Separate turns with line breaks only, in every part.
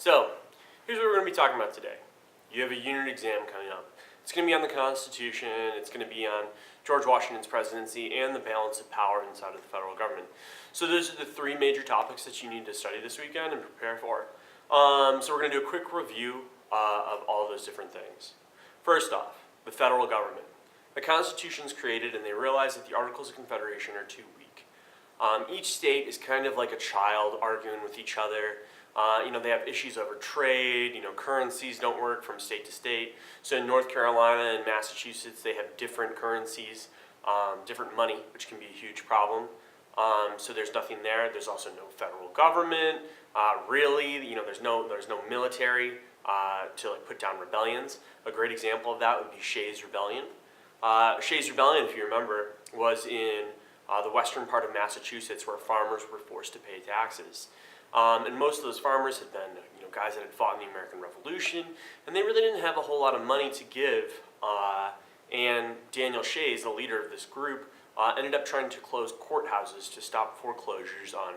So, here's what we're going to be talking about today. You have a unit exam coming up. It's going to be on the Constitution, it's going to be on George Washington's presidency, and the balance of power inside of the federal government. So those are the three major topics that you need to study this weekend and prepare for. So we're going to do a quick review of all those different things. First off, the federal government. The Constitution's created and they realize that the Articles of Confederation are too weak. Each state is kind of like a child arguing with each other. They have issues over trade, currencies don't work from state to state. So in North Carolina and Massachusetts, they have different currencies, different money, which can be a huge problem. So there's nothing there. There's also no federal government, really. There's no military to put down rebellions. A great example of that would be Shays' Rebellion. Shays' Rebellion, if you remember, was in the western part of Massachusetts where farmers were forced to pay taxes. And most of those farmers had been guys that had fought in the American Revolution, and they really didn't have a whole lot of money to give. And Daniel Shays, the leader of this group, ended up trying to close courthouses to stop foreclosures on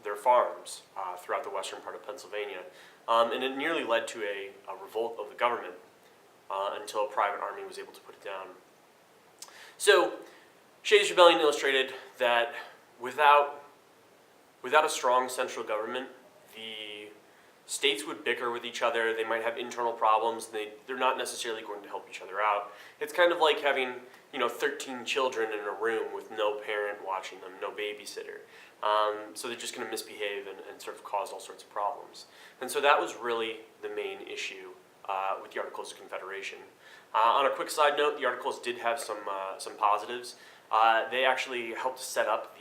their farms throughout the western part of Pennsylvania. And it nearly led to a revolt of the government until a private army was able to put it down. So Shays' Rebellion illustrated that without a strong central government, the states would bicker with each other. They might have internal problems. They're not necessarily going to help each other out. It's kind of like having 13 children in a room with no parent watching them, no babysitter. So they're just going to misbehave and sort of cause all sorts of problems. And so that was really the main issue with the Articles of Confederation. On a quick side note, the Articles did have some positives. They actually helped set up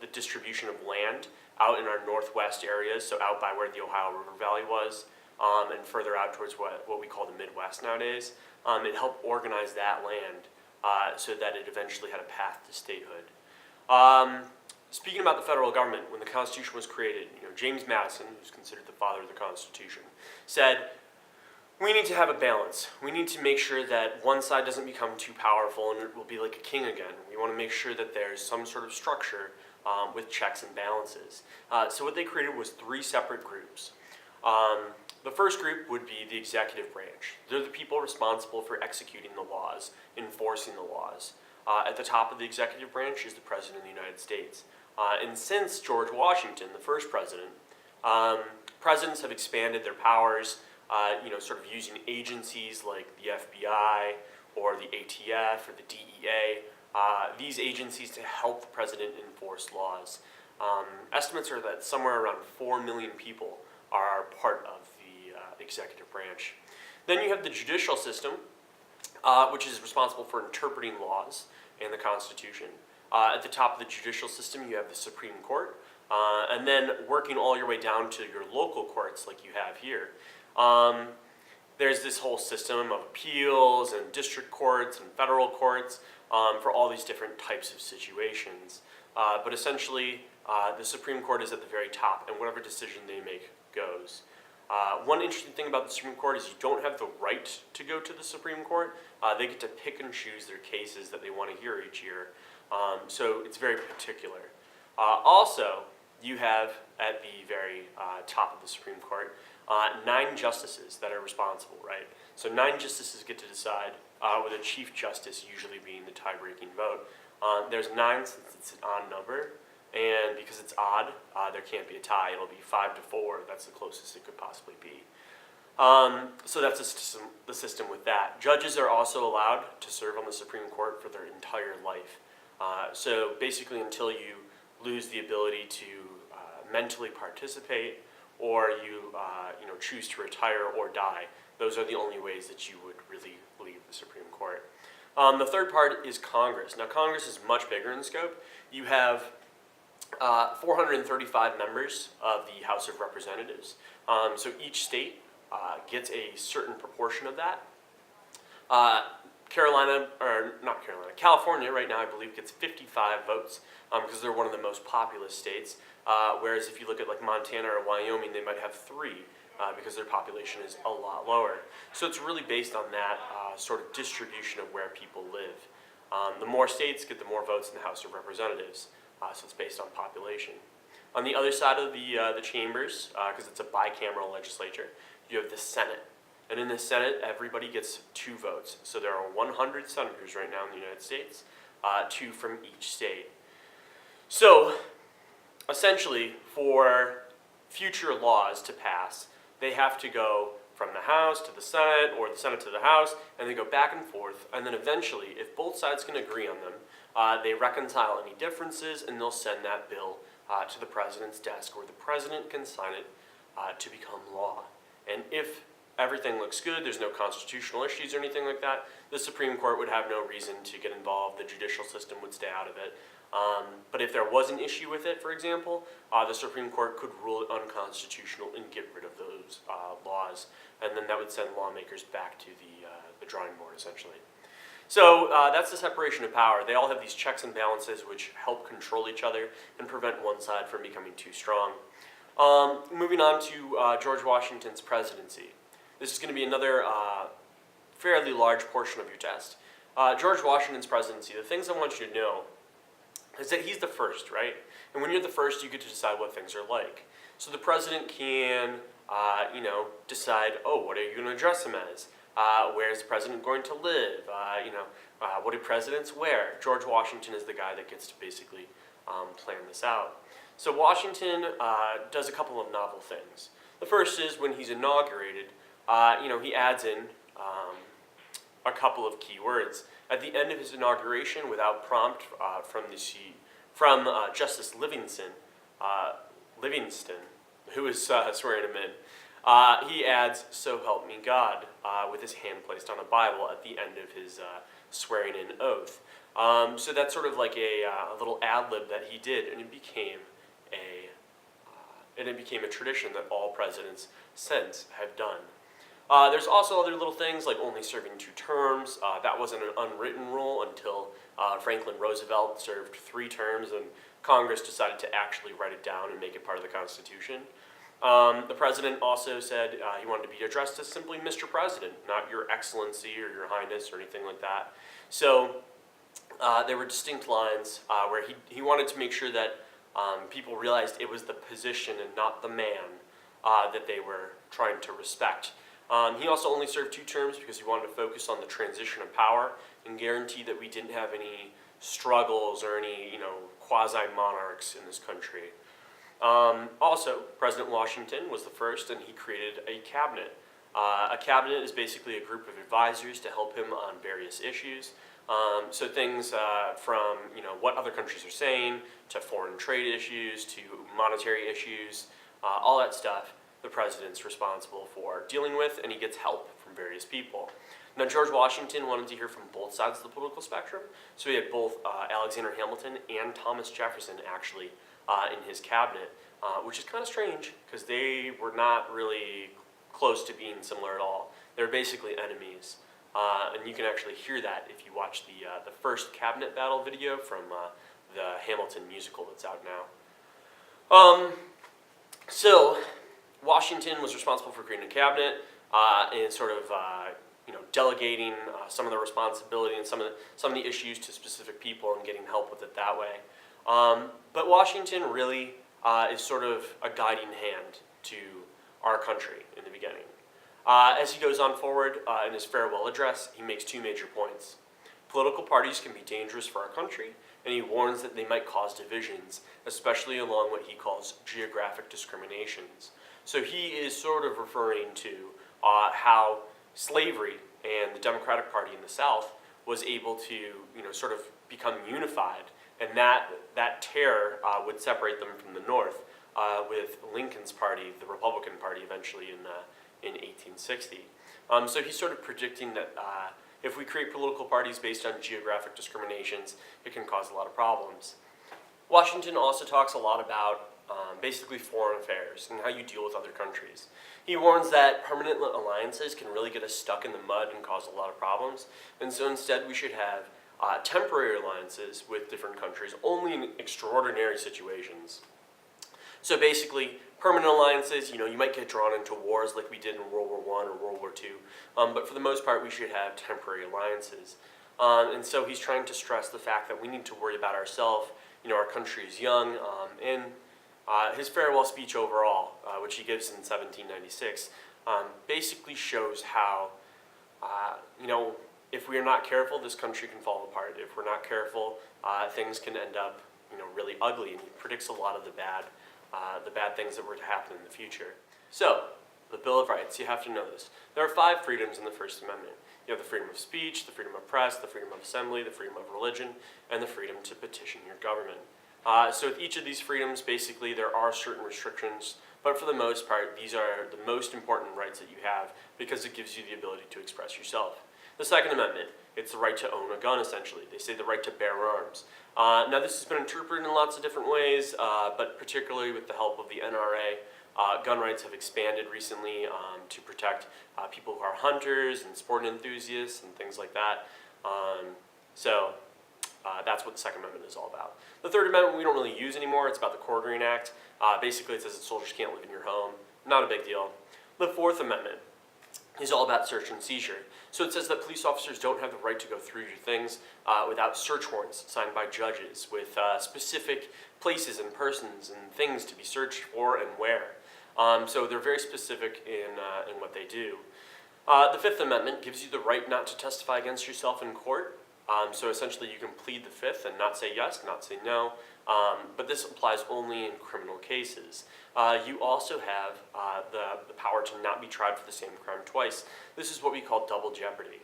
the distribution of land out in our northwest areas, so out by where the Ohio River Valley was, and further out towards what we call the Midwest nowadays. It helped organize that land so that it eventually had a path to statehood. Speaking about the federal government, when the Constitution was created, James Madison, who's considered the father of the Constitution, said, we need to have a balance. We need to make sure that one side doesn't become too powerful and it will be like a king again. We want to make sure that there's some sort of structure with checks and balances. So what they created was three separate groups. The first group would be the executive branch. They're the people responsible for executing the laws, enforcing the laws. At the top of the executive branch is the President of the United States. And since George Washington, the first president, presidents have expanded their powers, sort of using agencies like the FBI or the ATF or the DEA, these agencies to help the president enforce laws. Estimates are that somewhere around 4 million people are part of the executive branch. Then you have the judicial system, which is responsible for interpreting laws and the Constitution. At the top of the judicial system, you have the Supreme Court, and then working all your way down to your local courts like you have here. There's this whole system of appeals and district courts and federal courts for all these different types of situations. But essentially, the Supreme Court is at the very top, and whatever decision they make goes. One interesting thing about the Supreme Court is you don't have the right to go to the Supreme Court. They get to pick and choose their cases that they want to hear each year. So it's very particular. Also, you have at the very top of the Supreme Court 9 justices that are responsible, right? So 9 justices get to decide, with a chief justice usually being the tie-breaking vote. There's 9 since it's an odd number, and because it's odd, there can't be a tie. It'll be 5-4. That's the closest it could possibly be. So that's the system with that. Judges are also allowed to serve on the Supreme Court for their entire life. So basically until you lose the ability to mentally participate or you choose to retire or die, those are the only ways that you would really leave the Supreme Court. The third part is Congress. Now Congress is much bigger in scope. You have 435 members of the House of Representatives. So each state gets a certain proportion of that. California right now I believe gets 55 votes because they're one of the most populous states. Whereas if you look at like Montana or Wyoming, they might have 3 because their population is a lot lower. So it's really based on that sort of distribution of where people live. The more states get, the more votes in the House of Representatives. So it's based on population. On the other side of the chambers, because it's a bicameral legislature, you have the Senate. And in the Senate, everybody gets 2 votes. So there are 100 senators right now in the United States, 2 from each state. So essentially, for future laws to pass, they have to go from the House to the Senate, or the Senate to the House, and they go back and forth. And then eventually, if both sides can agree on them, they reconcile any differences, and they'll send that bill to the president's desk, where the president can sign it to become law. And if everything looks good, there's no constitutional issues or anything like that, the Supreme Court would have no reason to get involved. The judicial system would stay out of it. But if there was an issue with it, for example, the Supreme Court could rule it unconstitutional and get rid of those laws, and then that would send lawmakers back to the drawing board, essentially. So that's the separation of power. They all have these checks and balances which help control each other and prevent one side from becoming too strong. Moving on to George Washington's presidency. This is going to be another fairly large portion of your test. George Washington's presidency, the things I want you to know is that he's the first, right? And when you're the first, you get to decide what things are like. So the president can, decide, what are you going to address him as? Where is the president going to live? What do presidents wear? George Washington is the guy that gets to basically plan this out. So Washington does a couple of novel things. The first is when he's inaugurated, he adds in a couple of key words. At the end of his inauguration, without prompt from Justice Livingston, who was swearing him in, he adds, "So help me God," with his hand placed on a Bible at the end of his swearing-in oath. So that's sort of like a little ad-lib that he did, and it became a tradition that all presidents since have done. There's also other little things like only serving 2 terms. That wasn't an unwritten rule until Franklin Roosevelt served 3 terms, and Congress decided to actually write it down and make it part of the Constitution. The president also said he wanted to be addressed as simply Mr. President, not Your Excellency or Your Highness or anything like that. So there were distinct lines where he wanted to make sure that people realized it was the position and not the man that they were trying to respect. He also only served 2 terms because he wanted to focus on the transition of power and guarantee that we didn't have any struggles or any, quasi-monarchs in this country. Also, President Washington was the first, and he created a cabinet. A cabinet is basically a group of advisors to help him on various issues. So things from what other countries are saying, to foreign trade issues, to monetary issues, all that stuff the president's responsible for dealing with, and he gets help from various people. Now, George Washington wanted to hear from both sides of the political spectrum, so he had both Alexander Hamilton and Thomas Jefferson actually in his cabinet, which is kind of strange because they were not really close to being similar at all. They're basically enemies, and you can actually hear that if you watch the first cabinet battle video from the Hamilton musical that's out now. So Washington was responsible for creating a cabinet and sort of delegating some of the responsibility and some of the issues to specific people and getting help with it that way. But Washington really is sort of a guiding hand to our country in the beginning. As he goes on forward in his farewell address, he makes 2 major points. Political parties can be dangerous for our country, and he warns that they might cause divisions, especially along what he calls geographic discriminations. So he is sort of referring to how slavery and the Democratic Party in the South was able to, sort of become unified, and that terror would separate them from the North, with Lincoln's party, the Republican Party, eventually in 1860. So he's sort of predicting that if we create political parties based on geographic discriminations, it can cause a lot of problems. Washington also talks a lot about basically foreign affairs and how you deal with other countries. He warns that permanent alliances can really get us stuck in the mud and cause a lot of problems, and so instead we should have temporary alliances with different countries only in extraordinary situations. So basically, permanent alliances, you might get drawn into wars like we did in World War I or World War II, but for the most part we should have temporary alliances. And so he's trying to stress the fact that we need to worry about ourselves. Our country is young, and His farewell speech overall, which he gives in 1796, basically shows how, if we are not careful, this country can fall apart. If we're not careful, things can end up, really ugly. And he predicts a lot of the bad things that were to happen in the future. So, the Bill of Rights, you have to know this. There are 5 freedoms in the First Amendment. You have the freedom of speech, the freedom of press, the freedom of assembly, the freedom of religion, and the freedom to petition your government. So with each of these freedoms, basically, there are certain restrictions, but for the most part, these are the most important rights that you have because it gives you the ability to express yourself. The Second Amendment, it's the right to own a gun, essentially. They say the right to bear arms. Now, this has been interpreted in lots of different ways, but particularly with the help of the NRA, gun rights have expanded recently to protect people who are hunters and sport enthusiasts and things like that. That's what the Second Amendment is all about. The Third Amendment we don't really use anymore. It's about the Quartering Act. Basically, it says that soldiers can't live in your home. Not a big deal. The Fourth Amendment is all about search and seizure. So it says that police officers don't have the right to go through your things without search warrants signed by judges with specific places and persons and things to be searched for and where. So they're very specific in what they do. The Fifth Amendment gives you the right not to testify against yourself in court. So essentially you can plead the Fifth and not say yes, not say no, but this applies only in criminal cases. You also have the power to not be tried for the same crime twice. This is what we call double jeopardy.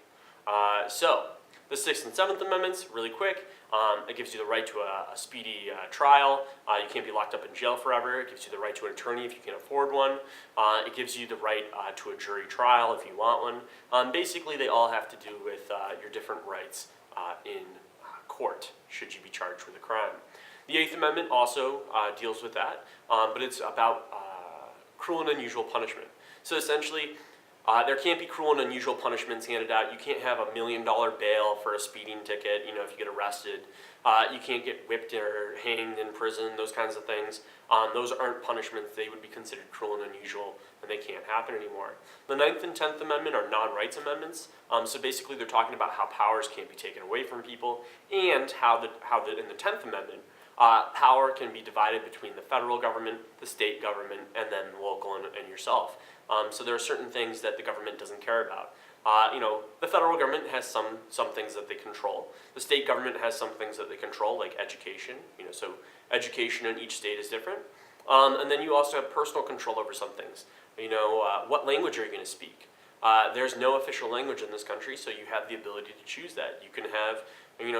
So the Sixth and Seventh Amendments, really quick, it gives you the right to a speedy trial. You can't be locked up in jail forever. It gives you the right to an attorney if you can afford one. It gives you the right to a jury trial if you want one. Basically, they all have to do with your different rights in court, should you be charged with a crime. The Eighth Amendment also deals with that, but it's about cruel and unusual punishment. So essentially, there can't be cruel and unusual punishments handed out. You can't have $1 million bail for a speeding ticket, if you get arrested. You can't get whipped or hanged in prison, those kinds of things. Those aren't punishments. They would be considered cruel and unusual, and they can't happen anymore. The Ninth and Tenth Amendment are non-rights amendments. So basically, they're talking about how powers can't be taken away from people, and how in the Tenth Amendment, power can be divided between the federal government, the state government, and then local and yourself. So there are certain things that the government doesn't care about. The federal government has some things that they control. The state government has some things that they control, like education. So education in each state is different. And then you also have personal control over some things. What language are you going to speak? There's no official language in this country, so you have the ability to choose that. You can have,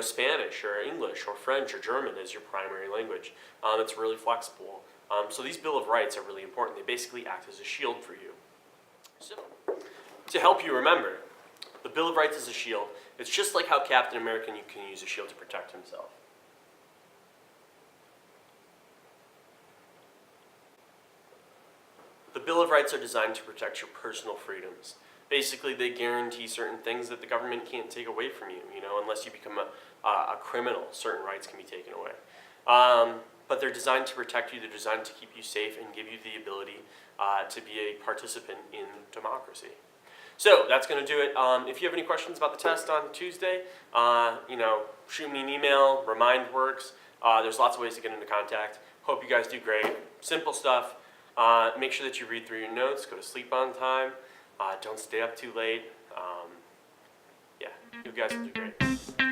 Spanish or English or French or German as your primary language. It's really flexible. So these Bill of Rights are really important. They basically act as a shield for you. So, to help you remember, the Bill of Rights is a shield. It's just like how Captain America can use a shield to protect himself. The Bill of Rights are designed to protect your personal freedoms. Basically, they guarantee certain things that the government can't take away from you. Unless you become a criminal, certain rights can be taken away. But they're designed to protect you. They're designed to keep you safe and give you the ability to be a participant in democracy. So that's going to do it. If you have any questions about the test on Tuesday, shoot me an email. Remind works. There's lots of ways to get into contact. Hope you guys do great. Simple stuff. Make sure that you read through your notes. Go to sleep on time. Don't stay up too late. You guys will do great.